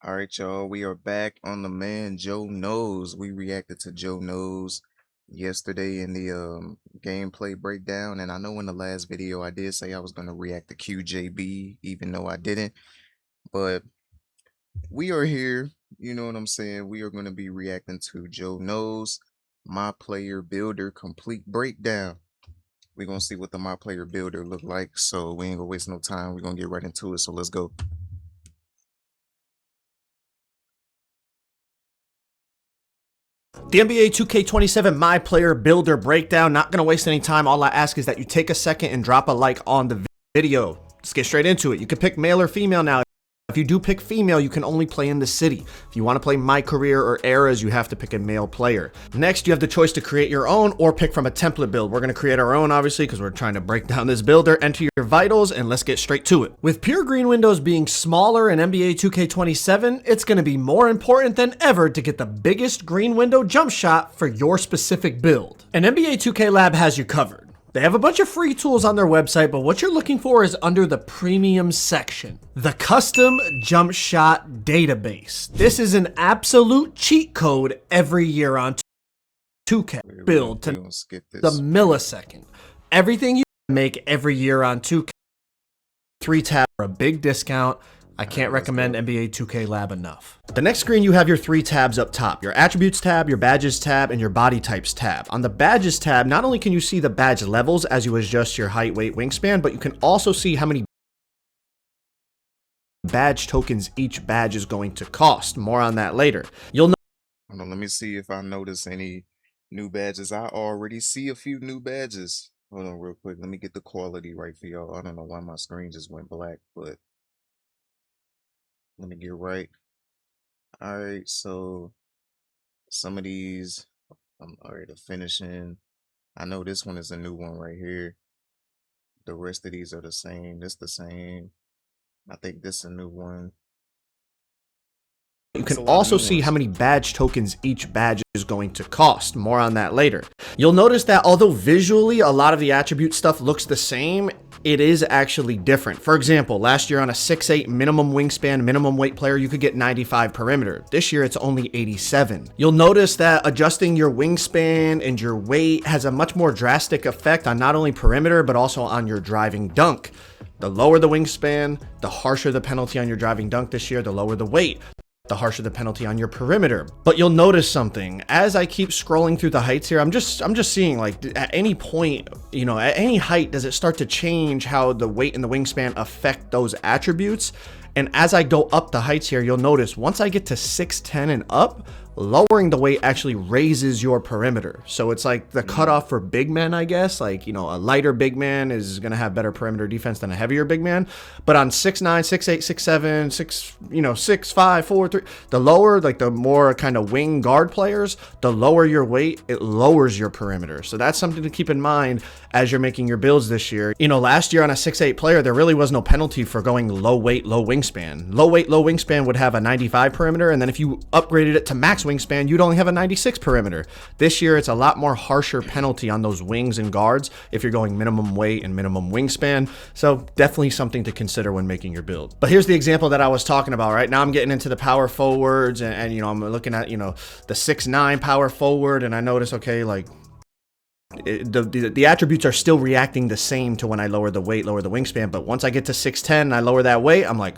All right, y'all. We are back on the man Joe Knows. We reacted to Joe Knows yesterday in the gameplay breakdown, and I know in the last video I did say I was gonna react to QJB, even though I didn't. But we are here. You know what I'm saying? We are gonna be reacting to Joe Knows My Player Builder complete breakdown. We're gonna see what the My Player Builder look like. So we ain't gonna waste no time. We're gonna get right into it. So let's go. The NBA 2K27 My Player Builder Breakdown. Not going to waste any time. All I ask is that you take a second and drop a like on the video. Let's get straight into it. You can pick male or female now. If you do pick female, you can only play in the city. If you want to play My Career or Eras, you have to pick a male player. Next, you have the choice to create your own or pick from a template build. We're going to create our own, obviously, because we're trying to break down this builder. Enter your vitals, and let's get straight to it. With pure green windows being smaller in NBA 2K27, it's going to be more important than ever to get the biggest green window jump shot for your specific build. And NBA 2K Lab has you covered. They have a bunch of free tools on their website, but what you're looking for is under the premium section. The custom jump shot database. This is an absolute cheat code every year on 2K. Build to the millisecond. Everything you make every year on 2K. 3 tab for a big discount. I can't recommend NBA 2K Lab enough. The next screen, you have your 3 tabs up top: your attributes tab, your badges tab, and your body types tab. On the badges tab, not only can you see the badge levels as you adjust your height, weight, wingspan, but you can also see how many badge tokens each badge is going to cost. More on that later. You'll know. Hold on, let me see if I notice any new badges. I already see a few new badges. Hold on real quick. Let me get the quality right for y'all. I don't know why my screen just went black, but let me get right. All right, so some of these, all right, the finishing. I know this one is a new one right here. The rest of these are the same. This the same. I think this is a new one. You can also see how many badge tokens each badge is going to cost. More on that later. You'll notice that although visually a lot of the attribute stuff looks the same, it is actually different. For example, last year on a 6'8" minimum wingspan, minimum weight player, you could get 95 perimeter. This year it's only 87. You'll notice that adjusting your wingspan and your weight has a much more drastic effect on not only perimeter, but also on your driving dunk. The lower the wingspan, the harsher the penalty on your driving dunk this year, the lower the weight, the harsher the penalty on your perimeter. But you'll notice something as I keep scrolling through the heights here. I'm just seeing, like, at any point, you know, at any height, does it start to change how the weight and the wingspan affect those attributes? And as I go up the heights here, you'll notice once I get to 6'10" and up, lowering the weight actually raises your perimeter. So it's like the cutoff for big men, I guess. Like, you know, a lighter big man is going to have better perimeter defense than a heavier big man. But on 6'9", 6'8", 6'7", 6'5", 4'3", the lower, like the more kind of wing guard players, the lower your weight, it lowers your perimeter. So that's something to keep in mind as you're making your builds this year. You know, last year on a 6'8" player, there really was no penalty for going low weight, low wingspan. Low weight, low wingspan would have a 95 perimeter, and then if you upgraded it to max wingspan, you'd only have a 96 perimeter. This year, it's a lot more harsher penalty on those wings and guards if you're going minimum weight and minimum wingspan. So definitely something to consider when making your build. But here's the example that I was talking about. Right now, I'm getting into the power forwards, and you know, I'm looking at, you know, the 6'9" power forward, and I notice, okay, like, the attributes are still reacting the same to when I lower the weight, lower the wingspan. But once I get to 6'10" and I lower that weight, I'm like,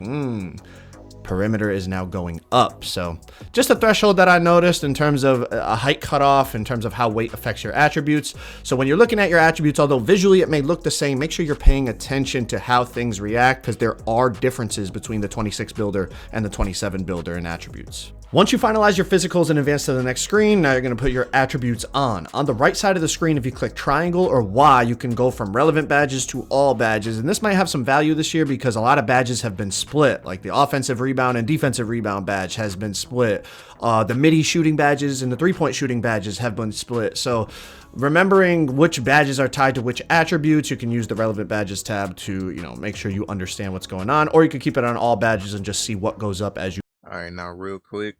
perimeter is now going up. So just a threshold that I noticed in terms of a height cutoff, in terms of how weight affects your attributes. So when you're looking at your attributes, although visually it may look the same, make sure you're paying attention to how things react, because there are differences between the 26 builder and the 27 builder in attributes. Once you finalize your physicals and advance to the next screen, now you're going to put your attributes on. On the right side of the screen, if you click triangle or Y, you can go from relevant badges to all badges. And this might have some value this year because a lot of badges have been split, like the offensive rebound and defensive rebound badge has been split. The midi shooting badges and the 3-point shooting badges have been split. So remembering which badges are tied to which attributes, you can use the relevant badges tab to, you know, make sure you understand what's going on, or you could keep it on all badges and just see what goes up as you. All right, now real quick,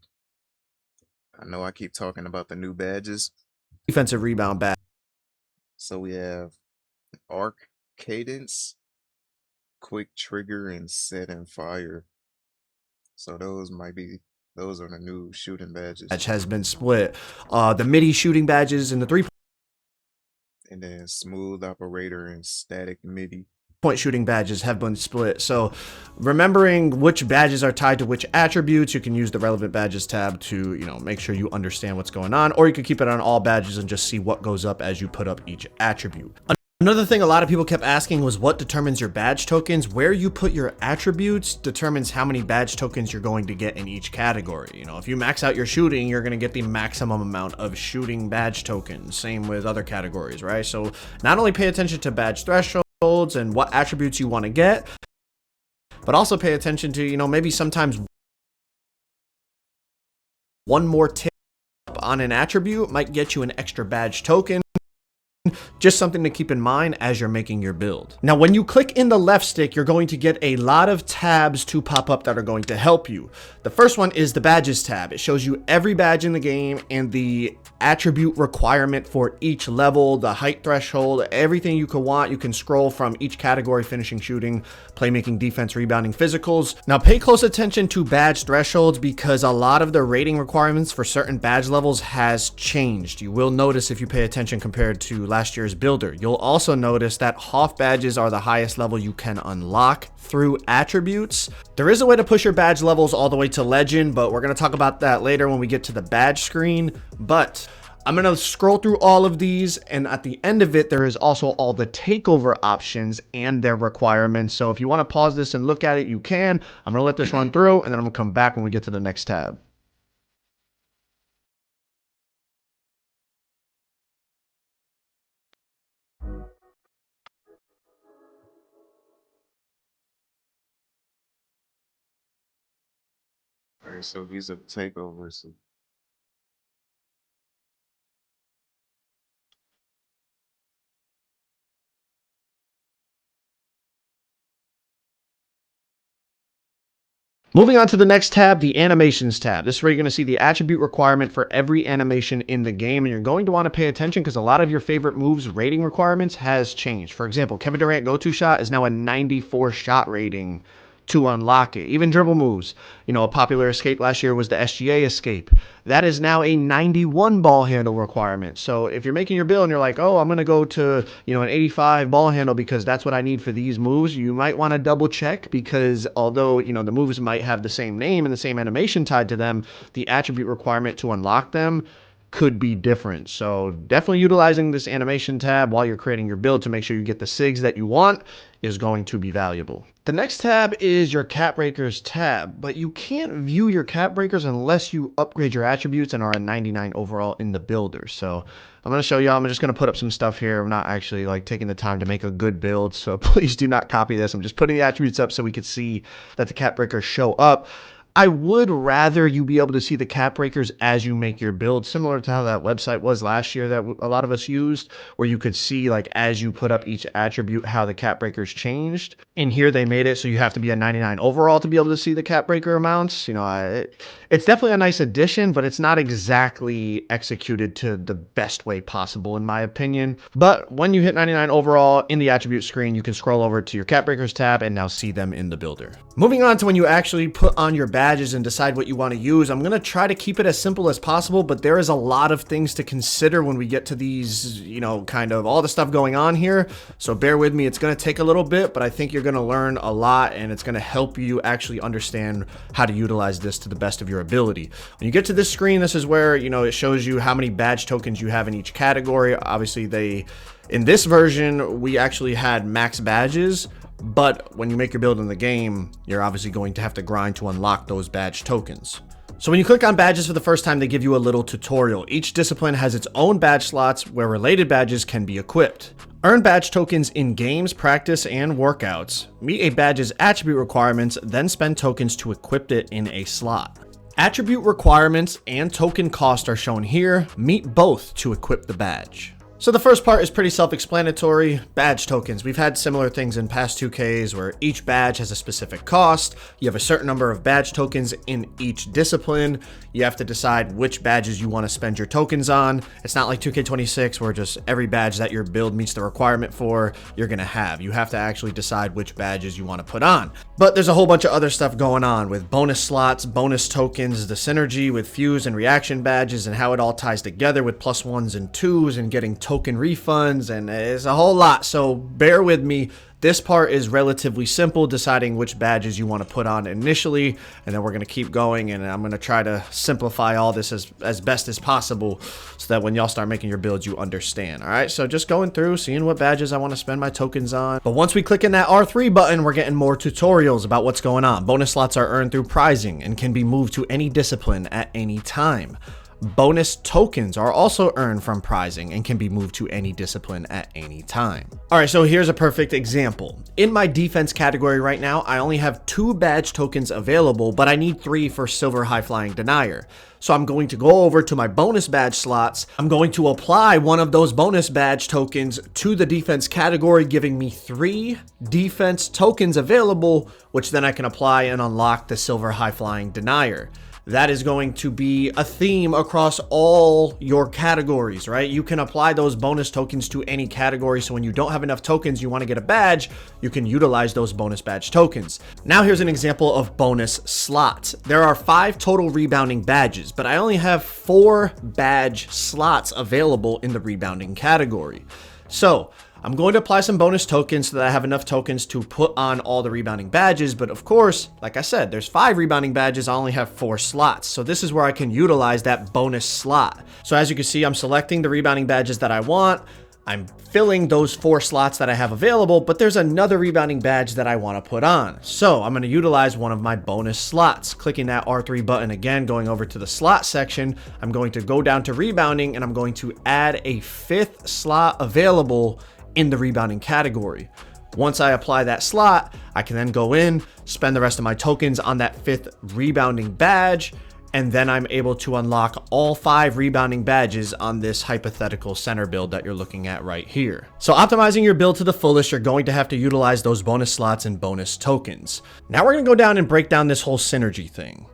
I know I keep talking about the new badges. Defensive rebound badge. So we have arc cadence, quick trigger, and set and fire. So those are the new shooting badges. Badge has been split. The MIDI shooting badges and the 3 And then smooth operator and static MIDI. point shooting badges have been split. So remembering which badges are tied to which attributes, you can use the relevant badges tab to, make sure you understand what's going on, or you can keep it on all badges and just see what goes up as you put up each attribute. Another thing a lot of people kept asking was what determines your badge tokens. Where you put your attributes determines how many badge tokens you're going to get in each category. If you max out your shooting, you're going to get the maximum amount of shooting badge tokens. Same with other categories, right? So not only pay attention to badge thresholds and what attributes you want to get, but also pay attention to, maybe sometimes one more tip on an attribute might get you an extra badge token. Just something to keep in mind as you're making your build. Now, when you click in the left stick, you're going to get a lot of tabs to pop up that are going to help you. The first one is the badges tab. It shows you every badge in the game and the attribute requirement for each level, the height threshold, everything you could want. You can scroll from each category: finishing, shooting, playmaking, defense, rebounding, physicals. Now, pay close attention to badge thresholds because a lot of the rating requirements for certain badge levels has changed. You will notice if you pay attention compared to last year's builder. You'll also notice that Hoff badges are the highest level you can unlock through attributes. There is a way to push your badge levels all the way to legend, but we're going to talk about that later when we get to the badge screen. But I'm going to scroll through all of these, and at the end of it, there is also all the takeover options and their requirements. So if you want to pause this and look at it, you can. I'm going to let this run through, and then I'm going to come back when we get to the next tab. All right, so these are the takeovers. Moving on to the next tab, the animations tab. This is where you're going to see the attribute requirement for every animation in the game, and you're going to want to pay attention because a lot of your favorite moves rating requirements has changed. For example, Kevin Durant go-to shot is now a 94 shot rating to unlock it. Even dribble moves. A popular escape last year was the SGA escape. That is now a 91 ball handle requirement. So if you're making your build and you're like, oh, I'm going to go to, an 85 ball handle because that's what I need for these moves, you might want to double check because although, the moves might have the same name and the same animation tied to them, the attribute requirement to unlock them could be different. So definitely utilizing this animation tab while you're creating your build to make sure you get the SIGs that you want is going to be valuable. The next tab is your cap breakers tab, but you can't view your cap breakers unless you upgrade your attributes and are a 99 overall in the builder. So I'm going to show y'all. I'm just going to put up some stuff here. I'm not actually taking the time to make a good build, so please do not copy this. I'm just putting the attributes up so we could see that the cap breakers show up. I would rather you be able to see the cap breakers as you make your build, similar to how that website was last year that a lot of us used, where you could see as you put up each attribute how the cap breakers changed. In here they made it so you have to be a 99 overall to be able to see the cap breaker amounts. It's definitely a nice addition, but it's not exactly executed to the best way possible in my opinion. But when you hit 99 overall in the attribute screen, you can scroll over to your cap breakers tab and now see them in the builder. Moving on to when you actually put on your badges and decide what you want to use, I'm going to try to keep it as simple as possible, but there is a lot of things to consider when we get to these, kind of all the stuff going on here. So bear with me. It's going to take a little bit, but I think you're going to learn a lot and it's going to help you actually understand how to utilize this to the best of your ability. When you get to this screen, this is where, it shows you how many badge tokens you have in each category. Obviously, in this version, we actually had max badges. But when you make your build in the game, you're obviously going to have to grind to unlock those badge tokens. So when you click on badges for the first time, they give you a little tutorial. Each discipline has its own badge slots where related badges can be equipped. Earn badge tokens in games, practice, and workouts. Meet a badge's attribute requirements, then spend tokens to equip it in a slot. Attribute requirements and token cost are shown here. Meet both to equip the badge. So the first part is pretty self-explanatory. Badge tokens. We've had similar things in past 2Ks where each badge has a specific cost. You have a certain number of badge tokens in each discipline. You have to decide which badges you want to spend your tokens on. It's not like 2K26 where just every badge that your build meets the requirement for, you're going to have. You have to actually decide which badges you want to put on. But there's a whole bunch of other stuff going on with bonus slots, bonus tokens, the synergy with fuse and reaction badges, and how it all ties together with +1s and 2s and getting token refunds, and it's a whole lot, so bear with me. This part is relatively simple, deciding which badges you want to put on initially, and then we're going to keep going, and I'm going to try to simplify all this as best as possible so that when y'all start making your builds, you understand. All right, so just going through, seeing what badges I want to spend my tokens on. But once we click in that R3 button, we're getting more tutorials about what's going on. Bonus slots are earned through prizing and can be moved to any discipline at any time. Bonus tokens are also earned from prizing and can be moved to any discipline at any time. All right, so here's a perfect example. In my defense category right now, I only have 2 badge tokens available, but I need 3 for silver high flying denier. So I'm going to go over to my bonus badge slots. I'm going to apply one of those bonus badge tokens to the defense category, giving me 3 defense tokens available, which then I can apply and unlock the silver high flying denier. That is going to be a theme across all your categories, right? You can apply those bonus tokens to any category. So when you don't have enough tokens, you want to get a badge, you can utilize those bonus badge tokens. Now here's an example of bonus slots. There are 5 total rebounding badges, but I only have 4 badge slots available in the rebounding category. So I'm going to apply some bonus tokens so that I have enough tokens to put on all the rebounding badges. But of course, like I said, there's 5 rebounding badges. I only have 4 slots. So this is where I can utilize that bonus slot. So as you can see, I'm selecting the rebounding badges that I want. I'm filling those 4 slots that I have available, but there's another rebounding badge that I want to put on. So I'm going to utilize one of my bonus slots. Clicking that R3 button again, going over to the slot section, I'm going to go down to rebounding and I'm going to add a 5th slot available in the rebounding category. Once I apply that slot, I can then go in, spend the rest of my tokens on that 5th rebounding badge, and then I'm able to unlock all 5 rebounding badges on this hypothetical center build that you're looking at right here. So optimizing your build to the fullest, you're going to have to utilize those bonus slots and bonus tokens. Now we're going to go down and break down this whole synergy thing.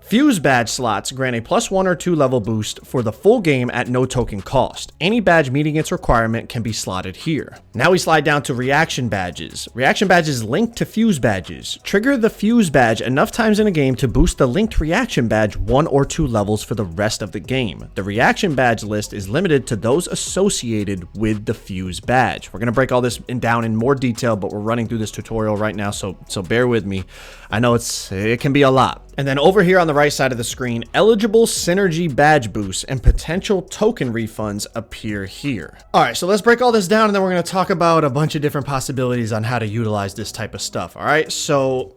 Fuse badge slots grant a +1 or 2 level boost for the full game at no token cost. Any badge meeting its requirement can be slotted here. Now we slide down to reaction badges. Reaction badges link to fuse badges. Trigger the fuse badge enough times in a game to boost the linked reaction badge 1 or 2 levels for the rest of the game. The reaction badge list is limited to those associated with the fuse badge. We're going to break all this down in more detail, but we're running through this tutorial right now, so bear with me. I know it can be a lot. And then over here on the right side of the screen, eligible synergy badge boosts and potential token refunds appear here. All right, so let's break all this down and then we're going to talk about a bunch of different possibilities on how to utilize this type of stuff. All right, so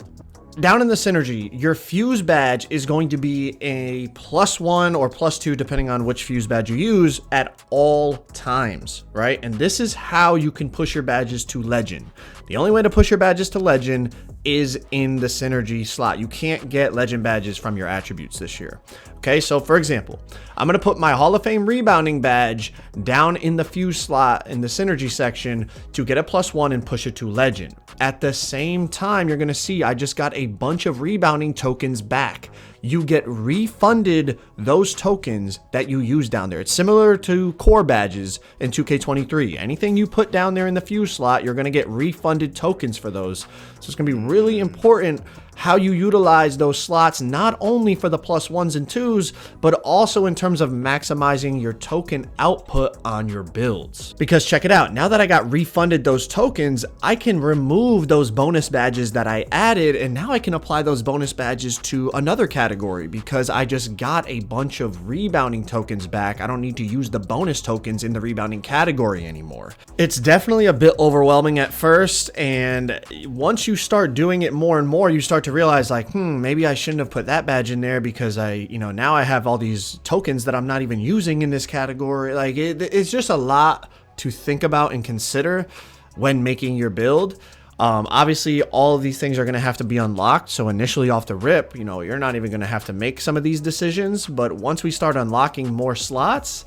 down in the synergy, your fuse badge is going to be a +1 or +2, depending on which fuse badge you use at all times, right? And this is how you can push your badges to legend. The only way to push your badges to legend is in the synergy slot. You can't get legend badges from your attributes this year. Okay, so for example, I'm going to put my Hall of Fame rebounding badge down in the fuse slot in the synergy section to get a +1 and push it to legend. At the same time, you're going to see I just got a bunch of rebounding tokens back. You get refunded those tokens that you use down there. It's similar to core badges in 2K23. Anything you put down there in the fuse slot, you're going to get refunded tokens for those. So it's going to be really important how you utilize those slots, not only for the +1s and 2s, but also in terms of maximizing your token output on your builds. Because check it out, now that I got refunded those tokens, I can remove those bonus badges that I added, and now I can apply those bonus badges to another category because I just got a bunch of rebounding tokens back. I don't need to use the bonus tokens in the rebounding category anymore. It's definitely a bit overwhelming at first, and once you start doing it more and more, you start to realize like, maybe I shouldn't have put that badge in there because now I have all these tokens that I'm not even using in this category. Like it's just a lot to think about and consider when making your build. Obviously all of these things are going to have to be unlocked. So initially off the rip, you're not even going to have to make some of these decisions, but once we start unlocking more slots,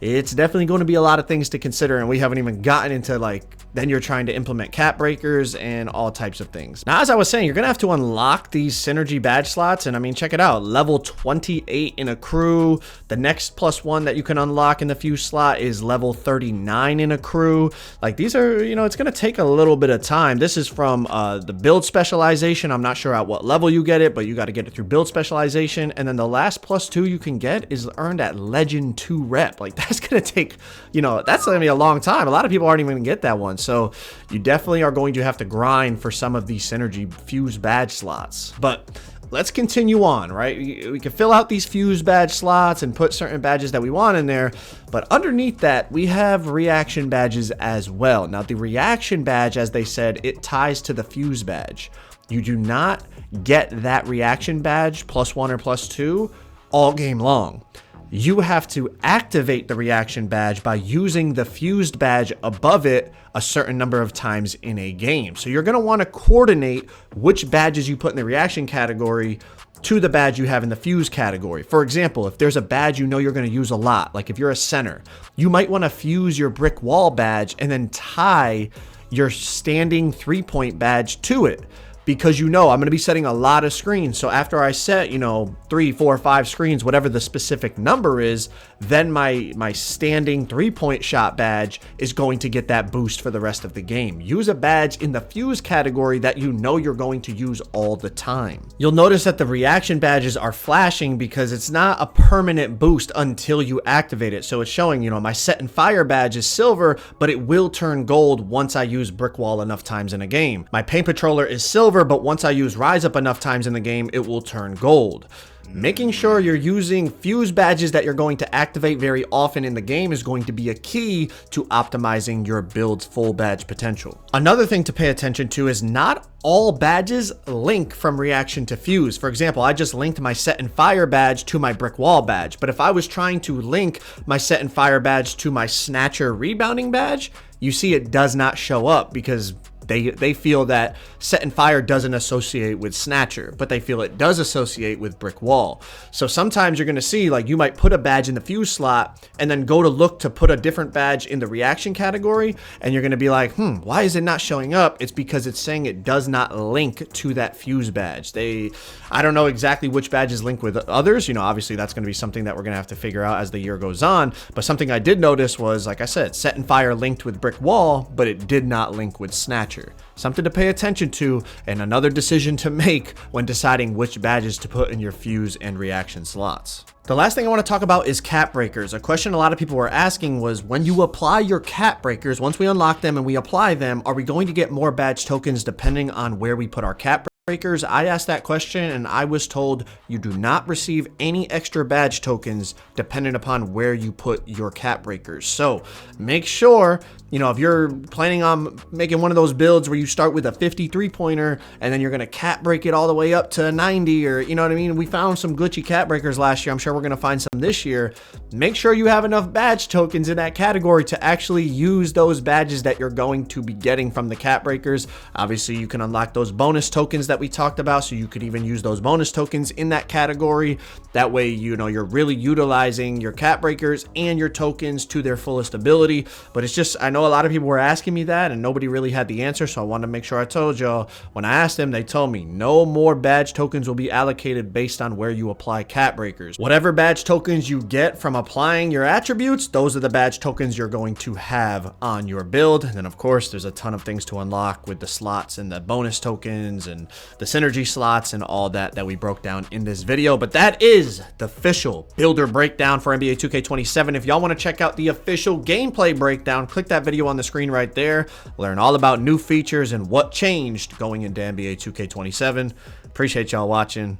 it's definitely going to be a lot of things to consider, and we haven't even gotten into like then you're trying to implement cap breakers and all types of things. Now, as I was saying, you're gonna have to unlock these synergy badge slots, and I mean, check it out, level 28 in a crew. The next +1 that you can unlock in the fuse slot is level 39 in a crew. Like, these are, you know, it's gonna take a little bit of time. This is from the build specialization. I'm not sure at what level you get it, but you got to get it through build specialization. And then the last +2 you can get is earned at legend 2 rep. Like, that's gonna take, you know, that's gonna be a long time. A lot of people aren't even gonna get that one. So you definitely are going to have to grind for some of these synergy fuse badge slots. But let's continue on, right? We can fill out these fuse badge slots and put certain badges that we want in there, but underneath that, we have reaction badges as well. Now, the reaction badge, as they said, it ties to the fuse badge. You do not get that reaction badge +1 or +2 all game long. You have to activate the reaction badge by using the fused badge above it a certain number of times in a game. So you're going to want to coordinate which badges you put in the reaction category to the badge you have in the fuse category. For example, if there's a badge you know you're going to use a lot, like if you're a center, you might want to fuse your brick wall badge and then tie your standing 3-point badge to it, because you know I'm going to be setting a lot of screens. So after I set, you know, 3, 4, 5 screens, whatever the specific number is, then my standing 3-point shot badge is going to get that boost for the rest of the game. Use a badge in the fuse category that you know you're going to use all the time. You'll notice that the reaction badges are flashing because it's not a permanent boost until you activate it. So it's showing, you know, my set and fire badge is silver, but it will turn gold once I use brick wall enough times in a game. My paint patroller is silver, but once I use rise up enough times in the game, it will turn gold. Making sure you're using fuse badges that you're going to activate very often in the game is going to be a key to optimizing your build's full badge potential. Another thing to pay attention to is not all badges link from reaction to fuse. For example, I just linked my set and fire badge to my brick wall badge, but if I was trying to link my set and fire badge to my snatcher rebounding badge, you see it does not show up because they feel that set and fire doesn't associate with snatcher, but they feel it does associate with brick wall. So sometimes you're going to see, like, you might put a badge in the fuse slot and then go to look to put a different badge in the reaction category, and you're going to be like, why is it not showing up? It's because it's saying it does not link to that fuse badge. I don't know exactly which badges link with others. You know, obviously that's going to be something that we're going to have to figure out as the year goes on. But something I did notice was, like I said, set and fire linked with brick wall, but it did not link with snatcher. Something to pay attention to, and another decision to make when deciding which badges to put in your fuse and reaction slots. The last thing I want to talk about is cap breakers. A question a lot of people were asking was, when you apply your cap breakers, once we unlock them and we apply them, are we going to get more badge tokens depending on where we put our cap breakers? I asked that question and I was told you do not receive any extra badge tokens dependent upon where you put your cap breakers. So make sure, you know, if you're planning on making one of those builds where you start with a 53-pointer and then you're going to cap break it all the way up to 90, or, you know what I mean? We found some glitchy cap breakers last year. I'm sure we're going to find some this year. Make sure you have enough badge tokens in that category to actually use those badges that you're going to be getting from the cap breakers. Obviously, you can unlock those bonus tokens that we talked about, so you could even use those bonus tokens in that category. That way, you know, you're really utilizing your cap breakers and your tokens to their fullest ability. But it's just, I know a lot of people were asking me that and nobody really had the answer, so I wanted to make sure I told y'all. When I asked them, they told me no more badge tokens will be allocated based on where you apply cap breakers. Whatever badge tokens you get from applying your attributes, those are the badge tokens you're going to have on your build. And then of course, there's a ton of things to unlock with the slots and the bonus tokens and the synergy slots and all that we broke down in this video. But that is the official builder breakdown for NBA 2K27. If y'all want to check out the official gameplay breakdown, click that video on the screen right there. Learn all about new features and what changed going into NBA 2K27. Appreciate y'all watching.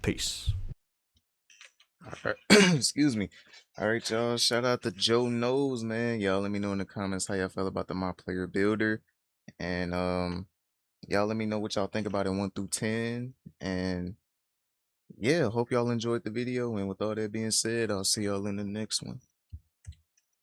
Peace. All right. Excuse me. All right, y'all. Shout out to Joe Knows, man. Y'all let me know in the comments how y'all felt about the My Player Builder. And y'all let me know what y'all think about it 1 through 10. And yeah, hope y'all enjoyed the video. And with all that being said, I'll see y'all in the next one.